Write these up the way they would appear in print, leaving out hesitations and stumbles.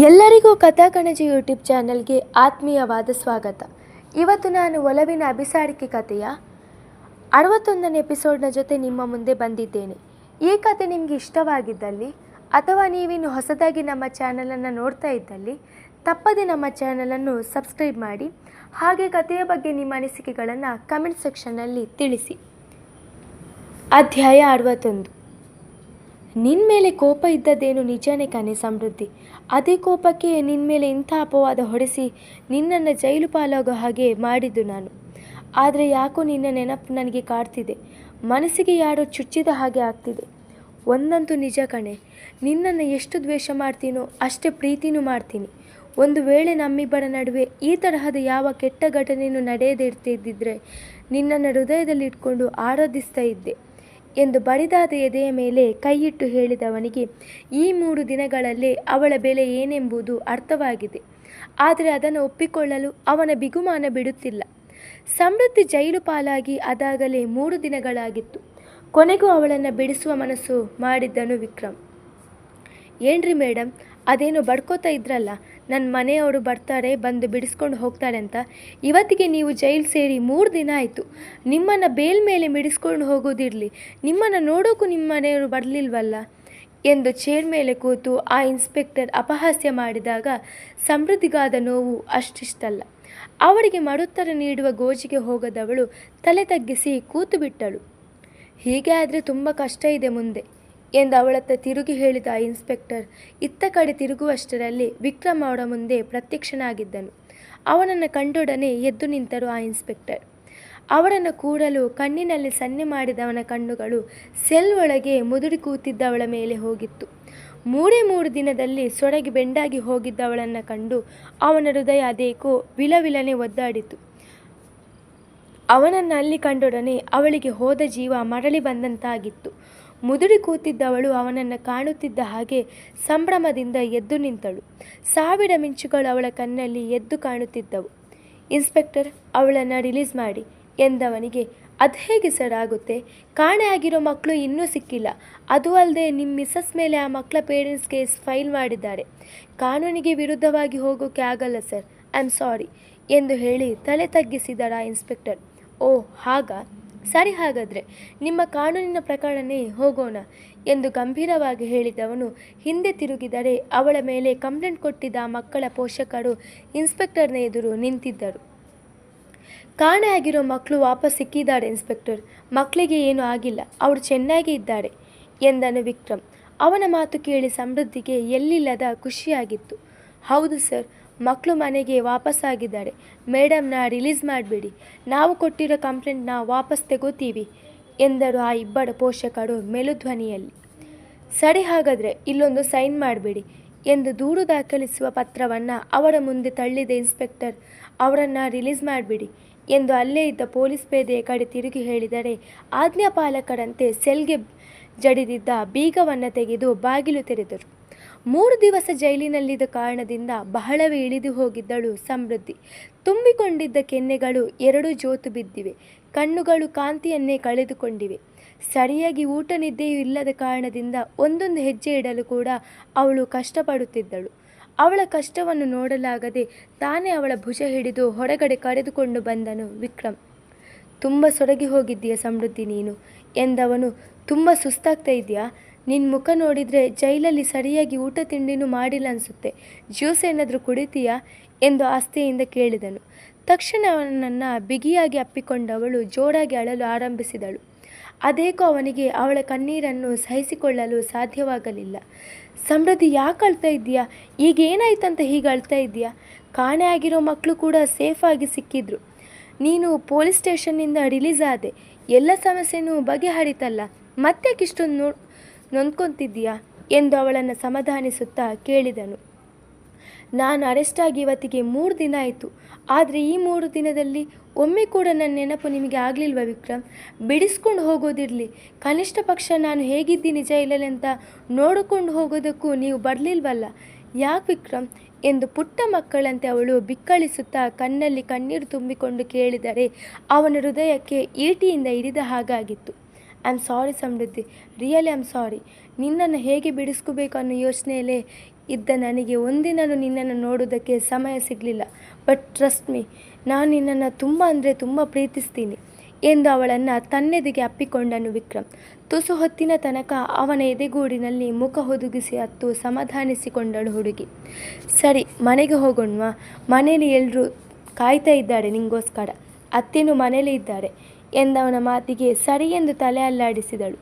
ಎಲ್ಲರಿಗೂ ಕಥಾಕಣಜಿ ಯೂಟ್ಯೂಬ್ ಚಾನಲ್ಗೆ ಆತ್ಮೀಯವಾದ ಸ್ವಾಗತ. ಇವತ್ತು ನಾನು ಒಲವಿನ ಅಭಿಸಾರಿಕೆ ಕಥೆಯ 61ನೇ ಎಪಿಸೋಡ್ನ ಜೊತೆ ನಿಮ್ಮ ಮುಂದೆ ಬಂದಿದ್ದೇನೆ. ಈ ಕಥೆ ನಿಮಗೆ ಇಷ್ಟವಾಗಿದ್ದಲ್ಲಿ ಅಥವಾ ನೀವಿನ್ನು ಹೊಸದಾಗಿ ನಮ್ಮ ಚಾನಲನ್ನು ನೋಡ್ತಾ ಇದ್ದಲ್ಲಿ ತಪ್ಪದೆ ನಮ್ಮ ಚಾನಲನ್ನು ಸಬ್ಸ್ಕ್ರೈಬ್ ಮಾಡಿ. ಹಾಗೆ ಕಥೆಯ ಬಗ್ಗೆ ನಿಮ್ಮ ಅನಿಸಿಕೆಗಳನ್ನು ಕಮೆಂಟ್ ಸೆಕ್ಷನ್ನಲ್ಲಿ ತಿಳಿಸಿ. ಅಧ್ಯಾಯ 61. ನಿನ್ನ ಮೇಲೆ ಕೋಪ ಇದ್ದದ್ದೇನು ನಿಜನೇ ಕಣೆ ಸಮೃದ್ಧಿ. ಅದೇ ಕೋಪಕ್ಕೆ ನಿನ್ನ ಮೇಲೆ ಇಂಥ ಅಪವಾದ ಹೊಡೆಸಿ ನಿನ್ನನ್ನು ಜೈಲು ಪಾಲಾಗೋ ಹಾಗೆ ಮಾಡಿದ್ದು ನಾನು. ಆದರೆ ಯಾಕೋ ನಿನ್ನ ನೆನಪು ನನಗೆ ಕಾಡ್ತಿದೆ. ಮನಸ್ಸಿಗೆ ಯಾರೋ ಚುಚ್ಚಿದ ಹಾಗೆ ಆಗ್ತಿದೆ. ಒಂದಂತೂ ನಿಜ ಕಣೆ, ನಿನ್ನನ್ನು ಎಷ್ಟು ದ್ವೇಷ ಮಾಡ್ತೀನೋ ಅಷ್ಟೇ ಪ್ರೀತಿನೂ ಮಾಡ್ತೀನಿ. ಒಂದು ವೇಳೆ ನಮ್ಮಿಬ್ಬರ ನಡುವೆ ಈ ತರಹದ ಯಾವ ಕೆಟ್ಟ ಘಟನೆಯೂ ನಡೆಯದೇ ಇರ್ತಿದ್ದಿದ್ರೆ ನಿನ್ನನ್ನು ಹೃದಯದಲ್ಲಿ ಇಟ್ಕೊಂಡು ಆರಾಧಿಸ್ತಾ ಇದ್ದೆ ಎಂದು ಬರಿದಾದ ಎದೆಯ ಮೇಲೆ ಕೈಯಿಟ್ಟು ಹೇಳಿದವನಿಗೆ ಈ 3 ದಿನಗಳಲ್ಲೇ ಅವಳ ಬೆಲೆ ಏನೆಂಬುದು ಅರ್ಥವಾಗಿದೆ. ಆದರೆ ಅದನ್ನು ಒಪ್ಪಿಕೊಳ್ಳಲು ಅವನ ಬಿಗುಮಾನ ಬಿಡುತ್ತಿಲ್ಲ. ಸಮೃದ್ಧಿ ಜೈಲು ಪಾಲಾಗಿ ಅದಾಗಲೇ 3 ದಿನಗಳಾಗಿತ್ತು. ಕೊನೆಗೂ ಅವಳನ್ನು ಬಿಡಿಸುವ ಮನಸ್ಸು ಮಾಡಿದ್ದನು ವಿಕ್ರಮ್. ಏನ್ರಿ ಮೇಡಮ್, ಅದೇನೋ ಬಡ್ಕೋತಾ ಇದ್ರಲ್ಲ, ನನ್ನ ಮನೆಯವರು ಬರ್ತಾರೆ, ಬಂದು ಬಿಡಿಸ್ಕೊಂಡು ಹೋಗ್ತಾರೆ ಅಂತ. ಇವತ್ತಿಗೆ ನೀವು ಜೈಲು ಸೇರಿ 3 ದಿನ ಆಯಿತು. ನಿಮ್ಮನ್ನು ಬೇಲ್ ಮೇಲೆ ಬಿಡಿಸ್ಕೊಂಡು ಹೋಗೋದಿರಲಿ, ನಿಮ್ಮನ್ನು ನೋಡೋಕ್ಕೂ ನಿಮ್ಮ ಮನೆಯವರು ಬರಲಿಲ್ವಲ್ಲ ಎಂದು ಚೇರ್ ಮೇಲೆ ಕೂತು ಆ ಇನ್ಸ್ಪೆಕ್ಟರ್ ಅಪಹಾಸ್ಯ ಮಾಡಿದಾಗ ಸಮೃದ್ಧಿಗಾದ ನೋವು ಅಷ್ಟಿಷ್ಟಲ್ಲ. ಅವರಿಗೆ ಮರುತ್ತರ ನೀಡುವ ಗೋಜಿಗೆ ಹೋಗದವಳು ತಲೆ ತಗ್ಗಿಸಿ ಕೂತು ಬಿಟ್ಟಳು. ಹೀಗೆ ಆದರೆ ತುಂಬ ಕಷ್ಟ ಇದೆ ಮುಂದೆ ಎಂದು ಅವಳತ್ತ ತಿರುಗಿ ಹೇಳಿದ ಆ ಇನ್ಸ್ಪೆಕ್ಟರ್ ಇತ್ತ ಕಡೆ ತಿರುಗುವಷ್ಟರಲ್ಲಿ ವಿಕ್ರಮ್ ಅವರ ಮುಂದೆ ಪ್ರತ್ಯಕ್ಷನಾಗಿದ್ದನು. ಅವನನ್ನು ಕಂಡೊಡನೆ ಎದ್ದು ನಿಂತರು ಆ ಇನ್ಸ್ಪೆಕ್ಟರ್. ಅವರನ್ನು ಕೂಡಲು ಕಣ್ಣಿನಲ್ಲಿ ಸನ್ನೆ ಮಾಡಿದವನ ಕಣ್ಣುಗಳು ಸೆಲ್ ಒಳಗೆ ಮುದುಡಿ ಕೂತಿದ್ದವಳ ಮೇಲೆ ಹೋಗಿತ್ತು. 3 ದಿನದಲ್ಲಿ ಸೊರಗಿ ಬೆಂಡಾಗಿ ಹೋಗಿದ್ದವಳನ್ನು ಕಂಡು ಅವನ ಹೃದಯ ಅದೇಕೋ ವಿಲವಿಲನೆ ಒದ್ದಾಡಿತು. ಅವನನ್ನು ಅಲ್ಲಿ ಕಂಡೊಡನೆ ಅವಳಿಗೆ ಹೋದ ಜೀವ ಮರಳಿ ಬಂದಂತಾಗಿತ್ತು. ಮುದುಡಿ ಕೂತಿದ್ದವಳು ಅವನನ್ನು ಕಾಣುತ್ತಿದ್ದ ಹಾಗೆ ಸಂಭ್ರಮದಿಂದ ಎದ್ದು ನಿಂತಳು. 1000 ಮಿಂಚುಗಳು ಅವಳ ಕಣ್ಣಲ್ಲಿ ಎದ್ದು ಕಾಣುತ್ತಿದ್ದವು. ಇನ್ಸ್ಪೆಕ್ಟರ್, ಅವಳನ್ನು ರಿಲೀಸ್ ಮಾಡಿ ಎಂದವನಿಗೆ ಅದು ಹೇಗೆ ಸರ್ ಆಗುತ್ತೆ? ಕಾಣೆ ಆಗಿರೋ ಮಕ್ಕಳು ಇನ್ನೂ ಸಿಕ್ಕಿಲ್ಲ. ಅದು ಅಲ್ಲದೆ ನಿಮ್ಮ ಮಿಸ್ಸಸ್ ಮೇಲೆ ಆ ಮಕ್ಕಳ ಪೇರೆಂಟ್ಸ್ ಕೇಸ್ ಫೈಲ್ ಮಾಡಿದ್ದಾರೆ. ಕಾನೂನಿಗೆ ವಿರುದ್ಧವಾಗಿ ಹೋಗೋಕ್ಕೆ ಆಗಲ್ಲ ಸರ್, ಐ ಆಮ್ ಸಾರಿ ಎಂದು ಹೇಳಿ ತಲೆ ತಗ್ಗಿಸಿದರ ಇನ್ಸ್ಪೆಕ್ಟರ್. ಓಹ್ ಹಾಗಾ, ಸರಿ, ಹಾಗಾದರೆ ನಿಮ್ಮ ಕಾನೂನಿನ ಪ್ರಕಾರನೇ ಹೋಗೋಣ ಎಂದು ಗಂಭೀರವಾಗಿ ಹೇಳಿದವನು ಹಿಂದೆ ತಿರುಗಿದರೆ ಅವಳ ಮೇಲೆ ಕಂಪ್ಲೇಂಟ್ ಕೊಟ್ಟಿದ್ದ ಮಕ್ಕಳ ಪೋಷಕರು ಇನ್ಸ್ಪೆಕ್ಟರ್ನ ಎದುರು ನಿಂತಿದ್ದರು. ಕಾಣೆ ಆಗಿರೋ ಮಕ್ಕಳು ವಾಪಸ್ ಸಿಕ್ಕಿದ್ದಾರೆ ಇನ್ಸ್ಪೆಕ್ಟರ್, ಮಕ್ಕಳಿಗೆ ಏನೂ ಆಗಿಲ್ಲ, ಅವರು ಚೆನ್ನಾಗಿ ಇದ್ದಾರೆ ಎಂದನು ವಿಕ್ರಮ್. ಅವನ ಮಾತು ಕೇಳಿ ಸಮೃದ್ಧಿಗೆ ಎಲ್ಲಿಲ್ಲದ ಖುಷಿಯಾಗಿತ್ತು. ಹೌದು ಸರ್, ಮಕ್ಕಳು ಮನೆಗೆ ವಾಪಸ್ಸಾಗಿದ್ದಾರೆ. ಮೇಡಮ್ನ ರಿಲೀಸ್ ಮಾಡಿಬಿಡಿ, ನಾವು ಕೊಟ್ಟಿರೋ ಕಂಪ್ಲೇಂಟ್ನ ವಾಪಸ್ ತೆಗೋತೀವಿ ಎಂದರು ಆ ಇಬ್ಬರ ಪೋಷಕರು ಮೆಲುಧ್ವನಿಯಲ್ಲಿ. ಸರಿ, ಹಾಗಾದರೆ ಇಲ್ಲೊಂದು ಸೈನ್ ಮಾಡಿಬಿಡಿ ಎಂದು ದೂರು ದಾಖಲಿಸುವ ಪತ್ರವನ್ನು ಅವರ ಮುಂದೆ ತಳ್ಳಿದ ಇನ್ಸ್ಪೆಕ್ಟರ್ ಅವರನ್ನು ರಿಲೀಸ್ ಮಾಡಿಬಿಡಿ ಎಂದು ಅಲ್ಲೇ ಇದ್ದ ಪೊಲೀಸ್ ಪೇದೆಯ ಕಡೆ ತಿರುಗಿ ಹೇಳಿದರೆ ಆಜ್ಞಾಪಾಲಕರಂತೆ ಸೆಲ್ಗೆ ಜಡಿದಿದ್ದ ಬೀಗವನ್ನು ತೆಗೆದು ಬಾಗಿಲು ತೆರೆದರು. 3 ದಿವಸ ಜೈಲಿನಲ್ಲಿದ್ದ ಕಾರಣದಿಂದ ಬಹಳವೇ ಇಳಿದು ಹೋಗಿದ್ದಳು ಸಮೃದ್ಧಿ. ತುಂಬಿಕೊಂಡಿದ್ದ ಕೆನ್ನೆಗಳು 2 ಜೋತು ಬಿದ್ದಿವೆ. ಕಣ್ಣುಗಳು ಕಾಂತಿಯನ್ನೇ ಕಳೆದುಕೊಂಡಿವೆ. ಸರಿಯಾಗಿ ಊಟ ನಿದ್ದೆಯೂ ಇಲ್ಲದ ಕಾರಣದಿಂದ ಒಂದೊಂದು ಹೆಜ್ಜೆ ಇಡಲು ಕೂಡ ಅವಳು ಕಷ್ಟಪಡುತ್ತಿದ್ದಳು. ಅವಳ ಕಷ್ಟವನ್ನು ನೋಡಲಾಗದೆ ತಾನೇ ಅವಳ ಭುಜ ಹಿಡಿದು ಹೊರಗಡೆ ಕರೆದುಕೊಂಡು ಬಂದನು ವಿಕ್ರಮ್. ತುಂಬ ಸೊರಗಿ ಹೋಗಿದ್ದೀಯ ಸಮೃದ್ಧಿ ನೀನು ಎಂದವನು. ತುಂಬ ಸುಸ್ತಾಗ್ತಾ ಇದೆಯಾ? ನಿನ್ನ ಮುಖ ನೋಡಿದರೆ ಜೈಲಲ್ಲಿ ಸರಿಯಾಗಿ ಊಟ ತಿಂಡಿನೂ ಮಾಡಿಲ್ಲ ಅನಿಸುತ್ತೆ. ಜ್ಯೂಸ್ ಏನಾದರೂ ಕುಡಿತೀಯಾ ಎಂದು ಆಸ್ತೆಯಿಂದ ಕೇಳಿದನು. ತಕ್ಷಣ ಅವನನ್ನು ಬಿಗಿಯಾಗಿ ಅಪ್ಪಿಕೊಂಡವಳು ಜೋರಾಗಿ ಅಳಲು ಆರಂಭಿಸಿದಳು. ಅದೇಕೋ ಅವನಿಗೆ ಅವಳ ಕಣ್ಣೀರನ್ನು ಸಹಿಸಿಕೊಳ್ಳಲು ಸಾಧ್ಯವಾಗಲಿಲ್ಲ. ಸಮೃದ್ಧಿ, ಯಾಕೆ ಅಳ್ತಾ ಇದೆಯಾ? ಈಗೇನಾಯ್ತಂತ ಹೀಗೆ ಅಳ್ತಾ ಇದೆಯಾ? ಕಾಣೆ ಆಗಿರೋ ಮಕ್ಕಳು ಕೂಡ ಸೇಫಾಗಿ ಸಿಕ್ಕಿದ್ರು. ನೀನು ಪೊಲೀಸ್ ಸ್ಟೇಷನ್ನಿಂದ ರಿಲೀಸ್ ಆದೆ, ಎಲ್ಲ ಸಮಸ್ಯೆನೂ ಬಗೆಹರಿತಲ್ಲ, ಮತ್ತೇಕಿಷ್ಟೊಂದು ನೊಂದ್ಕೊತಿದ್ದೀಯಾ ಎಂದು ಅವಳನ್ನು ಸಮಾಧಾನಿಸುತ್ತಾ ಕೇಳಿದನು. ನಾನು ಅರೆಸ್ಟ್ ಆಗಿ ಇವತ್ತಿಗೆ 3 ದಿನ ಆಯಿತು. ಆದರೆ ಈ 3 ದಿನದಲ್ಲಿ ಒಮ್ಮೆ ಕೂಡ ನನ್ನ ನೆನಪು ನಿಮಗೆ ಆಗಲಿಲ್ವ ವಿಕ್ರಮ್? ಬಿಡಿಸ್ಕೊಂಡು ಹೋಗೋದಿರಲಿ, ಕನಿಷ್ಠ ಪಕ್ಷ ನಾನು ಹೇಗಿದ್ದೀನಿ ಜೈಲಲ್ಲಿ ಅಂತ ನೋಡಿಕೊಂಡು ಹೋಗೋದಕ್ಕೂ ನೀವು ಬರಲಿಲ್ವಲ್ಲ. ಯಾಕೆ ವಿಕ್ರಮ್ ಎಂದು ಪುಟ್ಟ ಮಕ್ಕಳಂತೆ ಅವಳು ಬಿಕ್ಕಳಿಸುತ್ತಾ ಕಣ್ಣಲ್ಲಿ ಕಣ್ಣೀರು ತುಂಬಿಕೊಂಡು ಕೇಳಿದರೆ ಅವನ ಹೃದಯಕ್ಕೆ ಈಟಿಯಿಂದ ಇರಿದ ಹಾಗಾಗಿತ್ತು. I am sorry Samriddhi, really I am sorry. ನಿನ್ನನ್ನು ಹೇಗೆ ಬಿಡಿಸ್ಕೋಬೇಕು ಅನ್ನೋ ಯೋಚನೆಯಲ್ಲೇ ಇದ್ದ ನನಗೆ ಒಂದಿನೂ ನಿನ್ನನ್ನು ನೋಡೋದಕ್ಕೆ ಸಮಯ ಸಿಗಲಿಲ್ಲ. ಬಟ್ ಟ್ರಸ್ಟ್ ಮೀ, ನಾನು ನಿನ್ನನ್ನು ತುಂಬ ಅಂದರೆ ತುಂಬ ಪ್ರೀತಿಸ್ತೀನಿ ಎಂದು ಅವಳನ್ನು ತನ್ನೆದೆಗೆ ಅಪ್ಪಿಕೊಂಡನು ವಿಕ್ರಮ್. ತುಸು ಹೊತ್ತಿನ ತನಕ ಅವನ ಎದೆಗೂಡಿನಲ್ಲಿ ಮುಖ ಹುದುಗಿಸಿ ಹತ್ತು ಸಮಾಧಾನಿಸಿಕೊಂಡಳು ಹುಡುಗಿ. ಸರಿ, ಮನೆಗೆ ಹೋಗೋಣವಾ? ಮನೇಲಿ ಎಲ್ಲರೂ ಕಾಯ್ತಾ ಇದ್ದಾರೆ ನಿಂಗೋಸ್ಕರ. ಅತ್ತೆನೂ ಮನೇಲಿ ಇದ್ದಾರೆ ಎಂದವನ ಮಾತಿಗೆ ಸರಿ ಎಂದು ತಲೆ ಅಲ್ಲಾಡಿಸಿದಳು.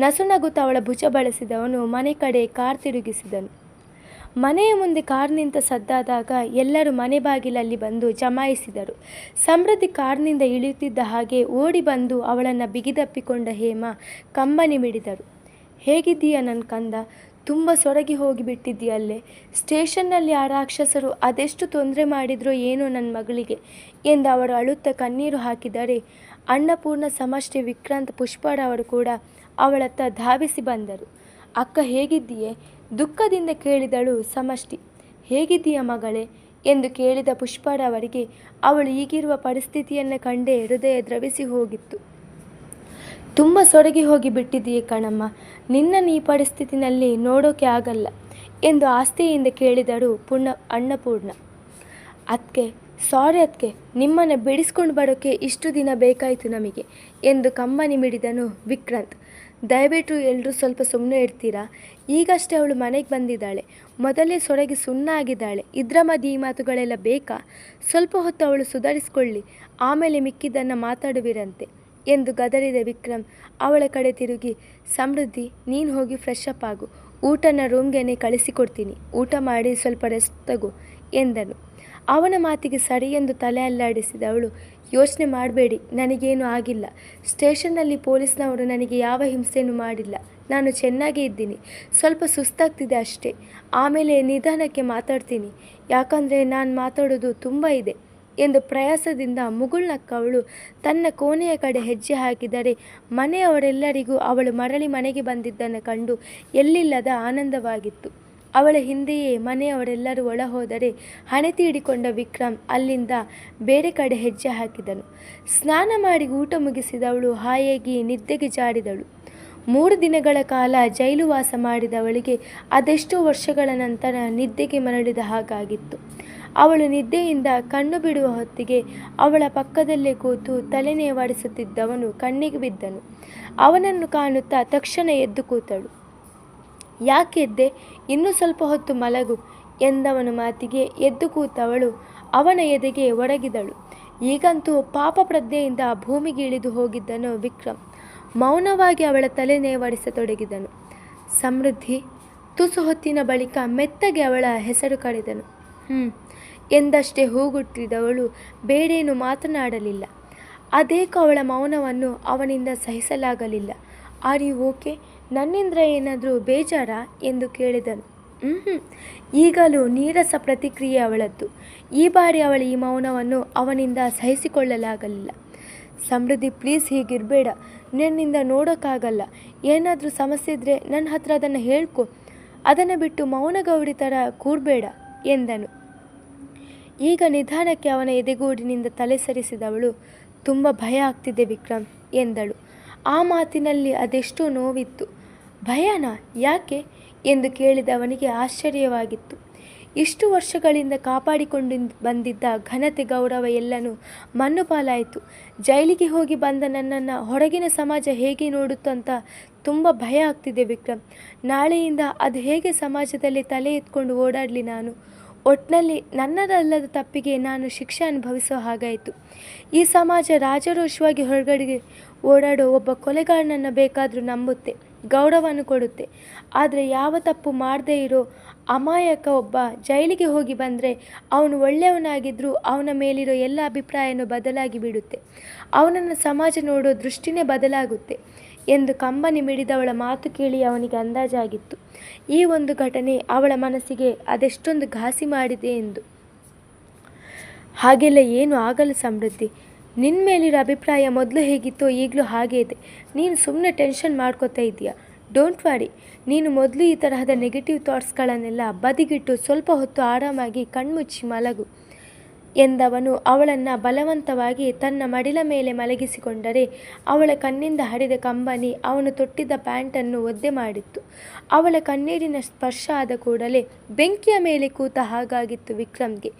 ನಸುನಗುತ್ತಾ ಅವಳ ಭುಜ ಬಳಸಿದವನು ಮನೆ ಕಡೆ ಕಾರ್ ತಿರುಗಿಸಿದನು. ಮನೆಯ ಮುಂದೆ ಕಾರ್ ನಿಂತ ಸದ್ದಾದಾಗ ಎಲ್ಲರೂ ಮನೆ ಬಾಗಿಲಲ್ಲಿ ಬಂದು ಜಮಾಯಿಸಿದರು. ಸಮೃದ್ಧಿ ಕಾರ್ನಿಂದ ಇಳಿಯುತ್ತಿದ್ದ ಹಾಗೆ ಓಡಿ ಬಂದು ಅವಳನ್ನು ಬಿಗಿದಪ್ಪಿಕೊಂಡ ಹೇಮ ಕಂಬನಿ ಮಿಡಿದರು. ಹೇಗಿದ್ದೀಯ ನನ್ನ ಕಂದ? ತುಂಬ ಸೊರಗಿ ಹೋಗಿಬಿಟ್ಟಿದ್ದೀಯಲ್ಲೇ. ಸ್ಟೇಷನ್ನಲ್ಲಿ ಆ ರಾಕ್ಷಸರು ಅದೆಷ್ಟು ತೊಂದರೆ ಮಾಡಿದ್ರೋ ಏನೋ ನನ್ನ ಮಗಳಿಗೆ ಎಂದು ಅವರು ಅಳುತ್ತಾ ಕಣ್ಣೀರು ಹಾಕಿದರೆ, ಅನ್ನಪೂರ್ಣ, ಸಮಷ್ಟಿ, ವಿಕ್ರಾಂತ್, ಪುಷ್ಪರವರು ಕೂಡ ಅವಳತ್ತ ಧಾವಿಸಿ ಬಂದರು. ಅಕ್ಕ ಹೇಗಿದ್ದೀಯೆ? ದುಃಖದಿಂದ ಕೇಳಿದಳು ಸಮಷ್ಟಿ. ಹೇಗಿದ್ದೀಯ ಮಗಳೇ ಎಂದು ಕೇಳಿದ ಪುಷ್ಪರವರಿಗೆ ಅವಳು ಈಗಿರುವ ಪರಿಸ್ಥಿತಿಯನ್ನು ಕಂಡೇ ಹೃದಯ ದ್ರವಿಸಿ ಹೋಗಿತ್ತು. ತುಂಬ ಸೊರಗಿ ಹೋಗಿ ಬಿಟ್ಟಿದ್ದೀಯೆ ಕಣಮ್ಮ, ನಿನ್ನನ್ನು ಈ ಪರಿಸ್ಥಿತಿನಲ್ಲಿ ನೋಡೋಕೆ ಆಗಲ್ಲ ಎಂದು ಆಸ್ತೆಯಿಂದ ಕೇಳಿದಳು ಅನ್ನಪೂರ್ಣ. ಅದಕ್ಕೆ ಸಾರಿ ಅದಕ್ಕೆ, ನಿಮ್ಮನ್ನು ಬಿಡಿಸ್ಕೊಂಡು ಬರೋಕ್ಕೆ ಇಷ್ಟು ದಿನ ಬೇಕಾಯಿತು ನಮಗೆ ಎಂದು ಕಂಬನಿ ಮಿಡಿದನು ವಿಕ್ರಾಂತ್. ದಯವಿಟ್ಟು ಎಲ್ಲರೂ ಸ್ವಲ್ಪ ಸುಮ್ಮನೆ ಇರ್ತೀರಾ? ಈಗಷ್ಟೇ ಅವಳು ಮನೆಗೆ ಬಂದಿದ್ದಾಳೆ, ಮೊದಲೇ ಸೊರಗಿ ಸುಣ್ಣ ಆಗಿದ್ದಾಳೆ. ಇದರ ಮಧ್ಯೆ ಈ ಮಾತುಗಳೆಲ್ಲ ಬೇಕಾ? ಸ್ವಲ್ಪ ಹೊತ್ತು ಅವಳು ಸುಧಾರಿಸ್ಕೊಳ್ಳಿ, ಆಮೇಲೆ ಮಿಕ್ಕಿದ್ದನ್ನು ಮಾತಾಡುವಿರಂತೆ ಎಂದು ಗದರಿದ ವಿಕ್ರಮ್ ಅವಳ ಕಡೆ ತಿರುಗಿ, ಸಮೃದ್ಧಿ, ನೀನು ಹೋಗಿ ಫ್ರೆಶ್ ಅಪ್ ಆಗು, ಊಟನ ರೂಮ್ಗೆ ಕಳಿಸಿಕೊಡ್ತೀನಿ, ಊಟ ಮಾಡಿ ಸ್ವಲ್ಪ ರೆಸ್ಟ್ ತಗೋ ಎಂದನು. ಅವನ ಮಾತಿಗೆ ಸರಿ ಎಂದು ತಲೆ ಅಲ್ಲಾಡಿಸಿದವಳು, ಯೋಚನೆ ಮಾಡಬೇಡಿ, ನನಗೇನು ಆಗಿಲ್ಲ. ಸ್ಟೇಷನ್ನಲ್ಲಿ ಪೊಲೀಸ್ನವರು ನನಗೆ ಯಾವ ಹಿಂಸೆನೂ ಮಾಡಿಲ್ಲ. ನಾನು ಚೆನ್ನಾಗೇ ಇದ್ದೀನಿ, ಸ್ವಲ್ಪ ಸುಸ್ತಾಗ್ತಿದೆ ಅಷ್ಟೇ. ಆಮೇಲೆ ನಿಧಾನಕ್ಕೆ ಮಾತಾಡ್ತೀನಿ, ಯಾಕಂದರೆ ನಾನು ಮಾತಾಡೋದು ತುಂಬ ಇದೆ ಎಂದು ಪ್ರಯಾಸದಿಂದ ಮುಗುಳ್ನಕ್ಕವಳು ತನ್ನ ಕೋಣೆಯ ಕಡೆ ಹೆಜ್ಜೆ ಹಾಕಿದರೆ ಮನೆಯವರೆಲ್ಲರಿಗೂ ಅವಳು ಮರಳಿ ಮನೆಗೆ ಬಂದಿದ್ದನ್ನು ಕಂಡು ಎಲ್ಲಿಲ್ಲದ ಆನಂದವಾಗಿತ್ತು. ಅವಳ ಹಿಂದೆಯೇ ಮನೆಯವರೆಲ್ಲರೂ ಒಳ ಹೋದರೆ ಹಣೆ ತೀಡಿಕೊಂಡ ವಿಕ್ರಮ್ ಅಲ್ಲಿಂದ ಬೇರೆ ಕಡೆ ಹೆಜ್ಜೆ ಹಾಕಿದನು. ಸ್ನಾನ ಮಾಡಿ ಊಟ ಮುಗಿಸಿದವಳು ಹಾಯಾಗಿ ನಿದ್ದೆಗೆ ಜಾರಿದಳು. 3 ದಿನಗಳ ಕಾಲ ಜೈಲು ವಾಸ ಮಾಡಿದವಳಿಗೆ ಅದೆಷ್ಟೋ ವರ್ಷಗಳ ನಂತರ ನಿದ್ದೆಗೆ ಮರಳಿದ ಹಾಗಾಗಿತ್ತು. ಅವಳು ನಿದ್ದೆಯಿಂದ ಕಣ್ಣು ಬಿಡುವ ಹೊತ್ತಿಗೆ ಅವಳ ಪಕ್ಕದಲ್ಲೇ ಕೂತು ತಲೆನೇವಾಡಿಸುತ್ತಿದ್ದವನು ಕಣ್ಣಿಗೆ ಬಿದ್ದನು. ಅವನನ್ನು ಕಾಣುತ್ತಾ ತಕ್ಷಣ ಎದ್ದು ಕೂತಳು. ಯಾಕೆದ್ದೆ? ಇನ್ನೂ ಸ್ವಲ್ಪ ಹೊತ್ತು ಮಲಗು ಎಂದವನ ಮಾತಿಗೆ ಎದ್ದು ಕೂತವಳು ಅವನ ಎದೆಗೆ ಒರಗಿದಳು. ಈಗಂತೂ ಪಾಪ ಪ್ರಜ್ಞೆಯಿಂದ ಭೂಮಿಗೆ ಇಳಿದು ಹೋಗಿದ್ದನು ವಿಕ್ರಮ್. ಮೌನವಾಗಿ ಅವಳ ತಲೆ ನೇವಡಿಸತೊಡಗಿದನು. ಸಮೃದ್ಧಿ. ತುಸು ಹೊತ್ತಿನ ಬಳಿಕ ಮೆತ್ತಗೆ ಅವಳ ಹೆಸರು ಕರೆದನು. ಎಂದಷ್ಟೇ ಹೂಗುಟ್ಟಿದವಳು ಬೇಡೇನು ಮಾತನಾಡಲಿಲ್ಲ. ಅದೇಕೋ ಅವಳ ಮೌನವನ್ನು ಅವನಿಂದ ಸಹಿಸಲಾಗಲಿಲ್ಲ. Are you okay? ನನ್ನಿಂದ ಏನಾದರೂ ಬೇಜಾರಾ ಎಂದು ಕೇಳಿದನು. ಈಗಲೂ ನೀರಸ ಪ್ರತಿಕ್ರಿಯೆ ಅವಳದ್ದು. ಈ ಬಾರಿ ಅವಳ ಈ ಮೌನವನ್ನು ಅವನಿಂದ ಸಹಿಸಿಕೊಳ್ಳಲಾಗಲಿಲ್ಲ. ಸಮೃದ್ಧಿ, ಪ್ಲೀಸ್ ಹೀಗಿರಬೇಡ, ನನ್ನಿಂದ ನೋಡೋಕ್ಕಾಗಲ್ಲ. ಏನಾದರೂ ಸಮಸ್ಯೆ ಇದ್ದರೆ ನನ್ನ ಹತ್ರ ಅದನ್ನು ಹೇಳ್ಕೊ, ಅದನ್ನು ಬಿಟ್ಟು ಮೌನಗೌಡಿ ಥರ ಕೂರಬೇಡ ಎಂದನು. ಈಗ ನಿಧಾನಕ್ಕೆ ಅವನ ಎದೆಗೂಡಿನಿಂದ ತಲೆ ಸರಿಸಿದವಳು, ತುಂಬ ಭಯ ಆಗ್ತಿದೆ ವಿಕ್ರಮ್ ಎಂದಳು. ಆ ಮಾತಿನಲ್ಲಿ ಅದೆಷ್ಟೋ ನೋವಿತ್ತು. ಭಯನಾ? ಯಾಕೆ ಎಂದು ಕೇಳಿದವನಿಗೆ ಆಶ್ಚರ್ಯವಾಗಿತ್ತು. ಇಷ್ಟು ವರ್ಷಗಳಿಂದ ಕಾಪಾಡಿಕೊಂಡು ಬಂದಿದ್ದ ಘನತೆ, ಗೌರವ ಎಲ್ಲನೂ ಮಣ್ಣು ಪಾಲಾಯಿತು. ಜೈಲಿಗೆ ಹೋಗಿ ಬಂದ ನನ್ನನ್ನು ಹೊರಗಿನ ಸಮಾಜ ಹೇಗೆ ನೋಡುತ್ತೋ ಅಂತ ತುಂಬ ಭಯ ಆಗ್ತಿದೆ ವಿಕ್ರಮ್. ನಾಳೆಯಿಂದ ಅದು ಹೇಗೆ ಸಮಾಜದಲ್ಲಿ ತಲೆ ಎತ್ಕೊಂಡು ಓಡಾಡಲಿ ನಾನು? ಒಟ್ಟಿನಲ್ಲಿ ನನ್ನದಲ್ಲದ ತಪ್ಪಿಗೆ ನಾನು ಶಿಕ್ಷೆ ಅನುಭವಿಸೋ ಹಾಗಾಯಿತು. ಈ ಸಮಾಜ ರಾಜರೋಷವಾಗಿ ಹೊರಗಡೆಗೆ ಓಡಾಡೋ ಒಬ್ಬ ಕೊಲೆಗಾರನನ್ನು ಬೇಕಾದರೂ ನಂಬುತ್ತೆ, ಗೌರವವನ್ನು ಕೊಡುತ್ತೆ. ಆದರೆ ಯಾವ ತಪ್ಪು ಮಾಡದೇ ಇರೋ ಅಮಾಯಕ ಒಬ್ಬ ಜೈಲಿಗೆ ಹೋಗಿ ಬಂದರೆ ಅವನು ಒಳ್ಳೆಯವನಾಗಿದ್ದರೂ ಅವನ ಮೇಲಿರೋ ಎಲ್ಲ ಅಭಿಪ್ರಾಯನೂ ಬದಲಾಗಿ ಬಿಡುತ್ತೆ. ಅವನನ್ನು ಸಮಾಜ ನೋಡೋ ದೃಷ್ಟಿನೇ ಬದಲಾಗುತ್ತೆ ಎಂದು ಕಂಬನಿ ಮಿಡಿದವಳ ಮಾತು ಕೇಳಿ ಅವನಿಗೆ ಅಂದಾಜಾಗಿತ್ತು. ಈ ಒಂದು ಘಟನೆ ಅವಳ ಮನಸ್ಸಿಗೆ ಅದೆಷ್ಟೊಂದು ಘಾಸಿ ಮಾಡಿದೆ ಎಂದು. ಹಾಗೆಲ್ಲ ಏನೂ ಆಗಲ್ಲ ಸಮೃದ್ಧಿ. ನಿನ್ನ ಮೇಲಿರೋ ಅಭಿಪ್ರಾಯ ಮೊದಲು ಹೇಗಿತ್ತೋ ಈಗಲೂ ಹಾಗೇ ಇದೆ. ನೀನು ಸುಮ್ಮನೆ ಟೆನ್ಷನ್ ಮಾಡ್ಕೋತಾ ಇದೆಯಾ? Don't worry. ನೀನು ಮೊದಲು ಈ ತರಹದ ನೆಗೆಟಿವ್ ಥಾಟ್ಸ್ಗಳನ್ನೆಲ್ಲ ಬದಿಗಿಟ್ಟು ಸ್ವಲ್ಪ ಹೊತ್ತು ಆರಾಮಾಗಿ ಕಣ್ಮುಚ್ಚಿ ಮಲಗು ಎಂದವನು ಅವಳನ್ನು ಬಲವಂತವಾಗಿ ತನ್ನ ಮಡಿಲ ಮೇಲೆ ಮಲಗಿಸಿಕೊಂಡರೆ ಅವಳ ಕಣ್ಣಿಂದ ಹರಿದ ಕಂಬನಿ ಅವನು ತೊಟ್ಟಿದ್ದ ಪ್ಯಾಂಟನ್ನು ಒದ್ದೆ ಮಾಡಿತ್ತು. ಅವಳ ಕಣ್ಣೀರಿನ ಸ್ಪರ್ಶ ಆದ ಕೂಡಲೇ ಬೆಂಕಿಯ ಮೇಲೆ ಕೂತ ಹಾಗಾಗಿತ್ತು ವಿಕ್ರಮ್ಗೆ.